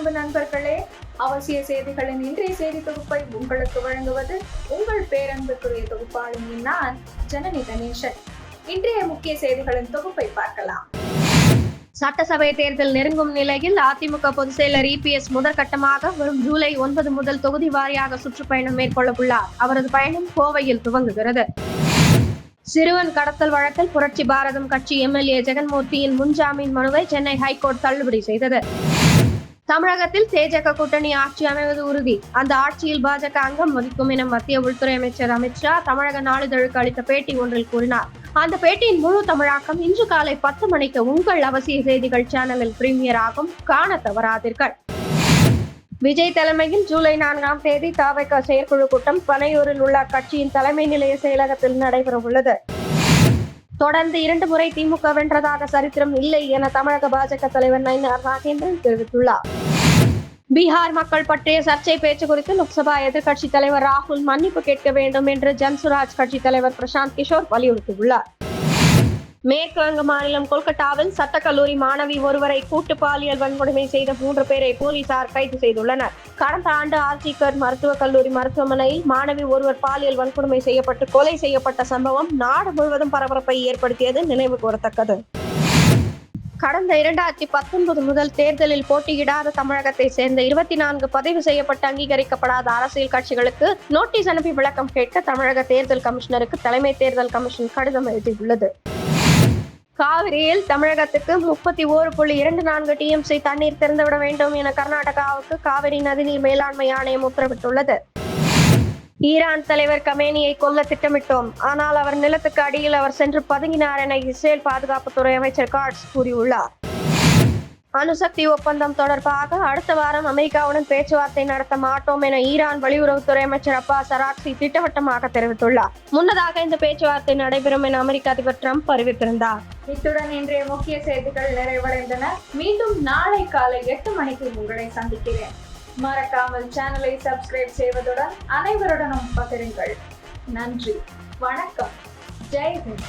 அன்பு நண்பர்களே, அவசிய செய்திகளின் இன்றைய செய்தி தொகுப்பை உங்களுக்கு வழங்குவது உங்கள் பேரன்புக்குரிய தொகுப்பாளி நான் ஜனனி கணேசன். இன்றைய முக்கிய செய்திகளின் தொகுப்பை பார்க்கலாம். சட்டசபை தேர்தல் நெருங்கும் நிலையில் அதிமுக பொதுச் செயலர் EPS முதற்கட்டமாக வரும் ஜூலை 9 முதல் தொகுதி வாரியாக சுற்றுப்பயணம் மேற்கொள்ள உள்ளார். அவரது பயணம் கோவையில் துவங்குகிறது. சிறுவன் கடத்தல் வழக்கில் புரட்சி பாரதம் கட்சி MLA ஜெகன்மூர்த்தியின் முன்ஜாமீன் மனுவை சென்னை ஹைகோர்ட் தள்ளுபடி செய்தது. தமிழகத்தில் தேஜக கூட்டணி ஆட்சி அமைவது உறுதி. அந்த ஆட்சியில் பாஜக அங்கம் வகிக்கும் என மத்திய உள்துறை அமைச்சர் அமித்ஷா தமிழக நாளிதழுக்கு அளித்த பேட்டி ஒன்றில் கூறினார். அந்த பேட்டியின் முழு தமிழாக்கம் இன்று காலை 10 மணிக்கு உங்கள் அவசிய செய்திகள் சேனலில் பிரீமியர் ஆகும். காண தவறாதீர்கள். விஜய் தலைமையில் ஜூலை 4ஆம் தேதி தவிக செயற்குழு கூட்டம் பனையூரில் உள்ள கட்சியின் தலைமை நிலைய செயலகத்தில் நடைபெற உள்ளது. தொடர்ந்து 2 முறை திமுக வென்றதாக சரித்திரம் இல்லை என தமிழக பாஜக தலைவர் நயினார் நாகேந்திரன் தெரிவித்துள்ளார். பீகார் மக்கள் பற்றிய சர்ச்சை பேச்சு குறித்து லோக்சபா எதிர்க்கட்சி தலைவர் ராகுல் மன்னிப்பு கேட்க வேண்டும் என்று ஜன்சுராஜ் கட்சி தலைவர் பிரசாந்த் கிஷோர் வலியுறுத்தியுள்ளார். மேற்கு வங்க மாநிலம் கொல்கத்தாவில் சட்டக்கல்லூரி மாணவி ஒருவரை கூட்டு பாலியல் வன்கொடுமை செய்த 3 பேரை போலீசார் கைது செய்துள்ளனர். கடந்த ஆண்டு ஆர்ஜிகர் மருத்துவக் கல்லூரி மருத்துவமனையில் மாணவி ஒருவர் பாலியல் வன்கொடுமை செய்யப்பட்டு கொலை செய்யப்பட்ட சம்பவம் நாடு முழுவதும் பரபரப்பை ஏற்படுத்தியது நினைவு கூறத்தக்கது. கடந்த 2019 முதல் தேர்தலில் போட்டியிடாத தமிழகத்தை சேர்ந்த 24 பதிவு செய்யப்பட்ட அங்கீகரிக்கப்படாத அரசியல் கட்சிகளுக்கு நோட்டீஸ் அனுப்பி விளக்கம் கேட்க தமிழக தேர்தல் கமிஷனருக்கு தலைமை தேர்தல் கமிஷன் கடிதம் எழுதியுள்ளது. காவிரியில் தமிழகத்துக்கு 31.24 TMC தண்ணீர் திறந்துவிட வேண்டும் என கர்நாடகாவுக்கு காவிரி நதிநீர் மேலாண்மை ஆணையம் உத்தரவிட்டுள்ளது. ஈரான் தலைவர் கமேனியை கொல்ல திட்டமிட்டோம், ஆனால் அவர் நிலத்துக்கு அடியில் அவர் சென்று பதுங்கினார் என இஸ்ரேல் பாதுகாப்புத்துறை அமைச்சர் காட்ஸ் கூறியுள்ளார். அணுசக்தி ஒப்பந்தம் தொடர்பாக அடுத்த வாரம் அமெரிக்காவுடன் பேச்சுவார்த்தை நடத்த மாட்டோம் என ஈரான் வெளியுறவுத்துறை அமைச்சர் அப்பாஸ் அராக்சி திட்டவட்டமாக தெரிவித்துள்ளார். முன்னதாக இந்த பேச்சுவார்த்தை நடைபெறும் என அமெரிக்க அதிபர் ட்ரம்ப் அறிவித்திருந்தார். இத்துடன் இன்றைய முக்கிய செய்திகள் நிறைவடைந்தன. மீண்டும் நாளை காலை 8 மணிக்கு உங்களை சந்திக்கிறேன். மறக்காமல் சேனலை சப்ஸ்கிரைப் செய்வதுடன் அனைவருடனும் பகிருங்கள். நன்றி, வணக்கம், ஜெய் ஹிந்த்.